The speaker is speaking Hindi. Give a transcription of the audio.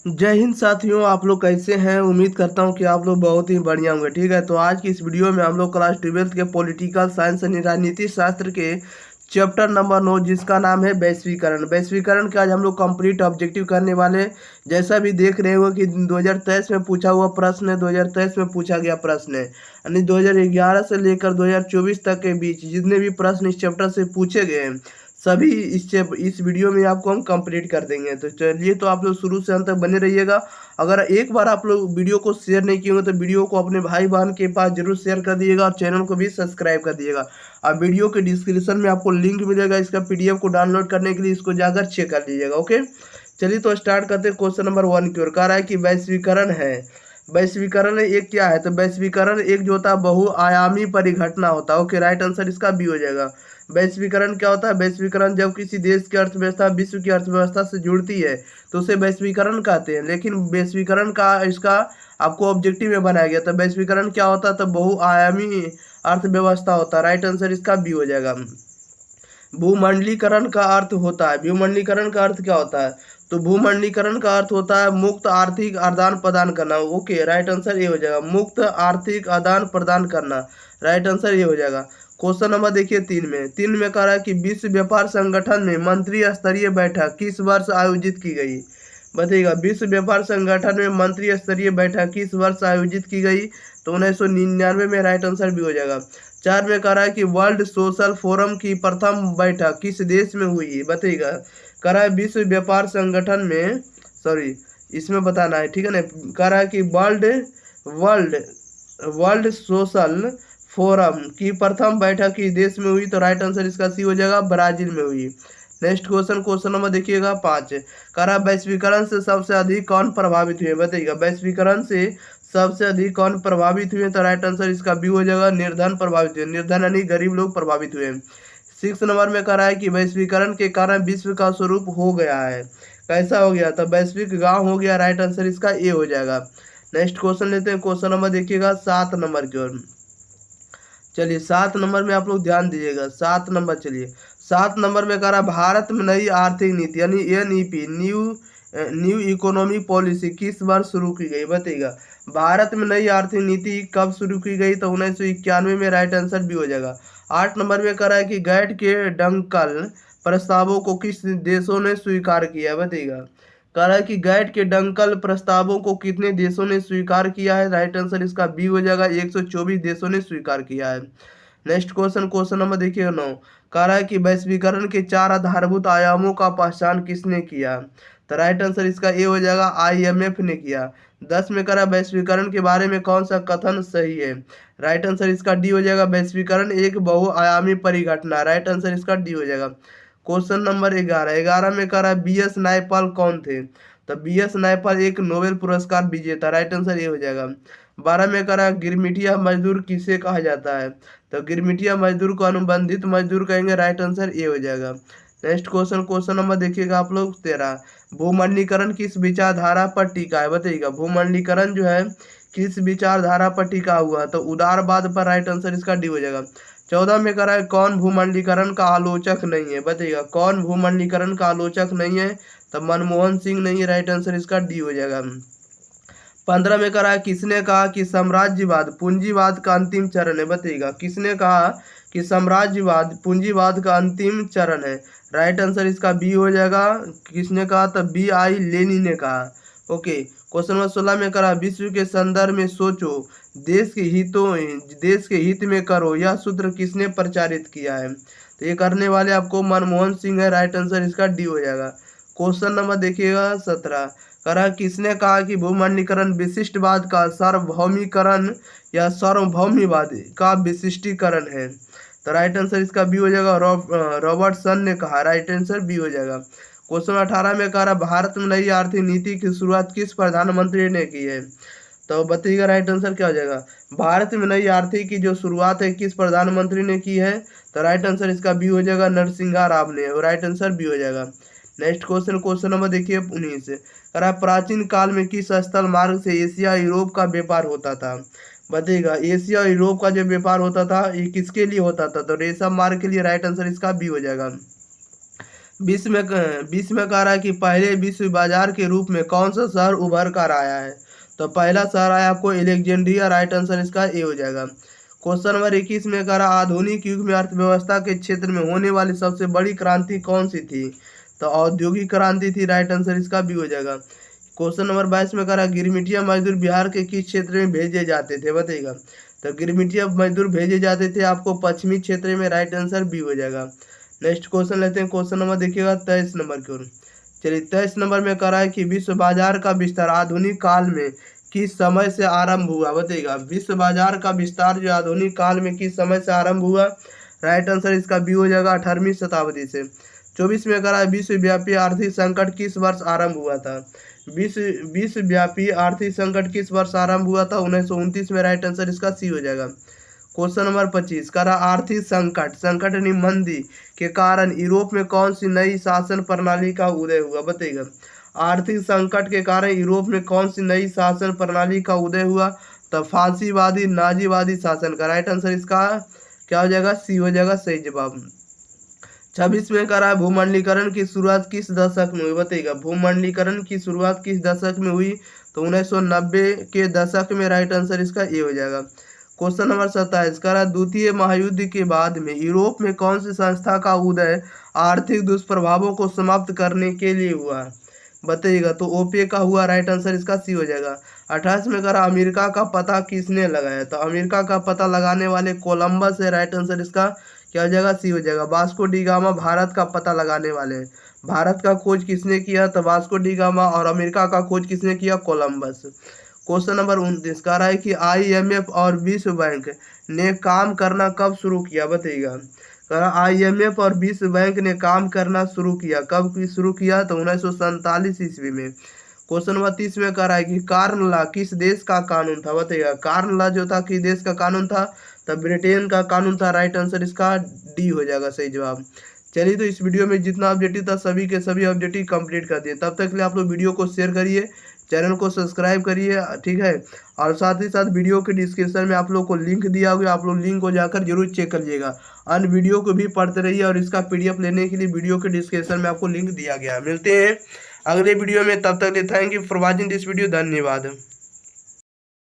जय हिंद साथियों, आप लोग कैसे हैं। उम्मीद करता हूं कि आप लोग बहुत ही बढ़िया होंगे। ठीक है, तो आज की इस वीडियो में हम लोग क्लास 12th के पॉलिटिकल साइंस यानी राजनीति शास्त्र के चैप्टर नंबर 9 जिसका नाम है वैश्वीकरण। वैश्वीकरण के आज हम लोग कंप्लीट ऑब्जेक्टिव करने वाले हैं। जैसा भी देख रहे हो कि 2023 में पूछा हुआ प्रश्न है, 2023 में पूछा गया प्रश्न है, यानी 2011 से लेकर 2024 तक के बीच जितने भी प्रश्न इस चैप्टर से पूछे गए हैं सभी इस वीडियो में आपको हम कंप्लीट कर देंगे। तो चलिए, तो आप लोग शुरू से अंत तक बने रहिएगा। अगर एक बार आप लोग वीडियो को शेयर नहीं किए होंगे तो वीडियो को अपने भाई बहन के पास जरूर शेयर कर दिएगा और चैनल को भी सब्सक्राइब कर दिएगा। और वीडियो के डिस्क्रिप्शन में आपको लिंक मिलेगा इसका पीडीएफ को डाउनलोड करने के लिए, इसको जाकर चेक कर लीजिएगा। ओके, चलिए तो स्टार्ट करते हैं। क्वेश्चन नंबर 1 की ओर कह रहा है कि वैश्वीकरण है। वैश्वीकरण एक क्या है, तो वैश्वीकरण एक जो होता है बहुआयामी परिघटना होता है। ओके, राइट आंसर इसका बी हो जाएगा। वैश्वीकरण क्या होता है? वैश्वीकरण जब किसी देश की अर्थव्यवस्था विश्व की अर्थव्यवस्था से जुड़ती है तो उसे वैश्वीकरण कहते हैं। लेकिन वैश्वीकरण का इसका आपको ऑब्जेक्टिव में बनाया गया। तो वैश्वीकरण क्या होता है? तो बहुआयामी अर्थव्यवस्था होता है। राइट आंसर इसका बी हो जाएगा। भूमंडलीकरण का अर्थ होता है, भूमंडलीकरण का अर्थ क्या होता है? तो भूमंडलीकरण का अर्थ होता है मुक्त आर्थिक आदान प्रदान करना। ओके, राइट आंसर ये हो जाएगा, मुक्त आर्थिक आदान प्रदान करना। राइट आंसर ये हो जाएगा। क्वेश्चन नंबर देखिए 3 में कह रहा है कि विश्व व्यापार संगठन में मंत्री स्तरीय बैठक किस वर्ष आयोजित की गई? बताइएगा, विश्व व्यापार संगठन में मंत्री स्तरीय बैठक किस वर्ष आयोजित की गई? तो 1999 में। राइट आंसर भी हो जाएगा। 4 में कह रहा है कि वर्ल्ड सोशल फोरम की प्रथम बैठक किस देश में हुई? बताइएगा, कह रहा है विश्व व्यापार संगठन में, सॉरी इसमें बताना है, ठीक है ना। कह रहा है कि world world world social forum की प्रथम बैठक किस देश में हुई? तो राइट आंसर इसका सी हो जाएगा, ब्राजील में हुई। नेक्स्ट क्वेश्चन नंबर देखिएगा 5। कह रहा है वैश्वीकरण से सबसे अधिक कौन प्रभावित हुए? बताइएगा, वैश्वीकरण से सबसे अधिक कौन प्रभावित हुए? तो राइट आंसर इसका बी हो जाएगा, निर्धन प्रभावित हुए। निर्धन यानी गरीब लोग प्रभावित हुए। 6 नंबर में कह रहा है कि वैश्वीकरण के कारण विश्व का स्वरूप हो गया है। कैसा हो गया? तो वैश्विक गांव हो गया। राइट आंसर इसका ए हो जाएगा। नेक्स्ट क्वेश्चन लेते हैं। क्वेश्चन नंबर देखिएगा 7 नंबर की ओर। चलिए 7 नंबर में आप लोग ध्यान दीजिएगा। 7 नंबर, चलिए 7 नंबर में कह रहा भारत में नई आर्थिक नीति यानी एनईपी न्यू इकोनॉमी पॉलिसी किस वर्ष शुरू की गई? बताइएगा, भारत में नई आर्थिक नीति कब शुरू की गई? तो 1991 में। राइट आंसर भी हो जाएगा। 8 नंबर में कह रहा है कि गैट के डंकल प्रस्तावों को किस देशों ने स्वीकार किया? बताइएगा, कह रहा है कि गैट के डंकल प्रस्तावों को कितने देशों ने स्वीकार किया है? राइट आंसर इसका बी हो जाएगा, 124 देशों ने स्वीकार किया है। नेक्स्ट क्वेश्चन नंबर देखिए 9। कह रहा है कि वैश्वीकरण के 4 आधारभूत आयामों का पहचान किसने किया? तो राइट आंसर इसका ए हो जाएगा, आईएमएफ ने किया। 10 में कह रहा है वैश्वीकरण के बारे में कौन सा कथन सही है? राइट आंसर इसका डी हो जाएगा, वैश्वीकरण एक बहुआयामी परिघटना। राइट आंसर इसका डी हो जाएगा। क्वेश्चन नंबर 11 में कह रहा है BS नायपाल कौन थे? तो BS नायपाल एक नोबेल पुरस्कार विजेता। राइट आंसर ये हो जाएगा। 12 में कह रहा है गिरमिटिया मजदूर किसे कहा जाता है? तो गिरमिटिया मजदूर को अनुबंधित मजदूर कहेंगे। राइट आंसर ये हो जाएगा। नेक्स्ट क्वेश्चन नंबर देखिएगा आप लोग 13। भूमंडलीकरण किस विचारधारा पर टिका है? बताइएगा, भूमंडलीकरण जो है किस विचारधारा पर टिका हुआ है? तो उदारवाद पर। राइट आंसर इसका डी हो जाएगा। 14 में कह रहा है कौन भूमंडलीकरण का आलोचक नहीं है? बताइएगा, कौन भूमंडलीकरण का आलोचक नहीं है? तो मनमोहन सिंह नहीं है। राइट आंसर इसका डी हो जाएगा। 15 में कह रहा है किसने कहा कि साम्राज्यवाद पूंजीवाद का अंतिम चरण है? बताइएगा, किसने कहा कि साम्राज्यवाद पूंजीवाद का अंतिम चरण है? राइट आंसर इसका बी हो जाएगा। किसने कहा? तो BI लेनिन ने कहा। ओके, क्वेश्चन नंबर 16 में करा विश्व के संदर्भ में सोचो, देश के हित में करो, यह सूत्र किसने प्रचारित किया है? तो ये करने वाले आपको मनमोहन सिंह है। राइट आंसर इसका डी हो जाएगा। क्वेश्चन नंबर देखिएगा 17। करा किसने कहा कि भूमंडलीकरण विशिष्टवाद का सार्वभौमिकरण या सार्वभौमिवाद का विशिष्टीकरण है? तो राइट आंसर इसका बी हो जाएगा, रॉबर्टसन ने कहा। राइट आंसर बी हो जाएगा। क्वेश्चन 18 में कह रहा भारत में नई आर्थिक नीति की शुरुआत किस प्रधानमंत्री ने की है? तो बताइएगा राइट आंसर क्या हो जाएगा। भारत में नई आर्थिक की जो शुरुआत है किस प्रधानमंत्री ने की है? तो राइट आंसर इसका बी हो जाएगा, नरसिंहा राव ने। और राइट आंसर बी हो जाएगा। नेक्स्ट क्वेश्चन नंबर देखिए 19। कह रहा प्राचीन काल में किस स्थल मार्ग से एशिया यूरोप का व्यापार होता था? बताइएगा, एशिया और यूरोप का जो व्यापार होता था ये किसके लिए होता था? तो रेशम मार्ग के लिए। राइट आंसर इसका बी हो जाएगा। बीस में कह रहा है कि पहले विश्व बाजार के रूप में कौन सा शहर उभर कर आया है। तो पहला शहर आया आपको एलेक्जेंड्रिया, राइट आंसर इसका ए हो जाएगा। क्वेश्चन नंबर 21 में कह रहा आधुनिक युग में अर्थव्यवस्था के क्षेत्र में होने वाली सबसे बड़ी क्रांति कौन सी थी। तो औद्योगिक क्रांति थी, राइट आंसर इसका बी हो जाएगा। क्वेश्चन नंबर 22 में कह रहा गिरमिटिया मजदूर बिहार के किस क्षेत्र में भेजे जाते थे, बताइएगा। तो गिरमिटिया मजदूर भेजे जाते थे आपको पश्चिमी क्षेत्र में, राइट आंसर बी हो जाएगा। नेक्स्ट क्वेश्चन लेते हैं। क्वेश्चन नंबर देखिएगा 23 नंबर की ओर। चलिए 23 नंबर में कह रहा है कि विश्व बाजार का विस्तार आधुनिक काल में किस समय से आरंभ हुआ, बताइएगा। विश्व बाजार का विस्तार जो आधुनिक काल में किस समय से आरंभ हुआ, राइट आंसर इसका बी हो जाएगा, 18वीं शताब्दी से। 24 में कह रहा है विश्वव्यापी आर्थिक संकट किस वर्ष आरंभ हुआ था। विश्वव्यापी आर्थिक संकट किस वर्ष आरंभ हुआ था, 1929 में, राइट आंसर इसका सी हो जाएगा। क्वेश्चन नंबर 25 कह रहा आर्थिक संकट यानी मंदी के कारण यूरोप में कौन सी नई शासन प्रणाली का उदय हुआ, बताइएगा। आर्थिक संकट के कारण यूरोप में कौन सी नई शासन प्रणाली का उदय हुआ। तो फांसीवादी नाजीवादी शासन का, राइट आंसर इसका क्या हो जाएगा, सी हो जाएगा, सही जवाब। 26 में कह रहा है भूमंडलीकरण की शुरुआत किस दशक में हुई, बताइएगा। भूमंडलीकरण की शुरुआत किस दशक में हुई, तो 1990 के दशक में, राइट आंसर इसका ए हो जाएगा। क्वेश्चन नंबर 27 कह रहा है द्वितीय महायुद्ध के बाद में यूरोप में कौन सी संस्था का उदय आर्थिक दुष्प्रभावों को समाप्त करने के लिए हुआ, बताइएगा। तो ओपे का हुआ, राइट आंसर इसका सी हो जाएगा। 28 में कह रहा अमेरिका का पता किसने लगाया, तो अमेरिका का पता लगाने वाले कोलंबस है, राइट आंसर इसका क्या हो जाएगा, सी हो जाएगा। वास्को डी गामा भारत का पता लगाने वाले हैं। भारत का खोज किसने किया, तो वास्को डी गामा, और अमेरिका का खोज किसने किया, कोलंबस। क्वेश्चन नंबर 29 कह रहा है कि IMF और विश्व बैंक ने काम करना कब शुरू किया, बताइएगा। कह रहा IMF और विश्व बैंक ने काम करना शुरू किया, कब शुरू किया, तो 1947 ईस्वी में। क्वेश्चन नंबर 30 में कह रहा है कि कार्न लॉ किस देश का कानून था, बताइएगा। कार्न लॉ जो था किस देश का कानून था, तब ब्रिटेन का कानून था, राइट आंसर इसका डी हो जाएगा, सही जवाब। चलिए तो इस वीडियो में जितना ऑब्जेक्टिव था सभी के सभी ऑब्जेक्टिव कंप्लीट कर दिए। तब तक के लिए आप लोग वीडियो को शेयर करिए, चैनल को सब्सक्राइब करिए, ठीक है। और साथ ही साथ वीडियो के डिस्क्रिप्शन में आप लोग को लिंक दिया हुआ, आप लोग लिंक को जाकर जरूर चेक करिएगा। अन्य वीडियो को भी पढ़ते रहिए और इसका PDF लेने के लिए वीडियो के डिस्क्रिप्शन में आपको लिंक दिया गया है। मिलते हैं अगले वीडियो में, तब तक के लिए thank you for watching this video, धन्यवाद।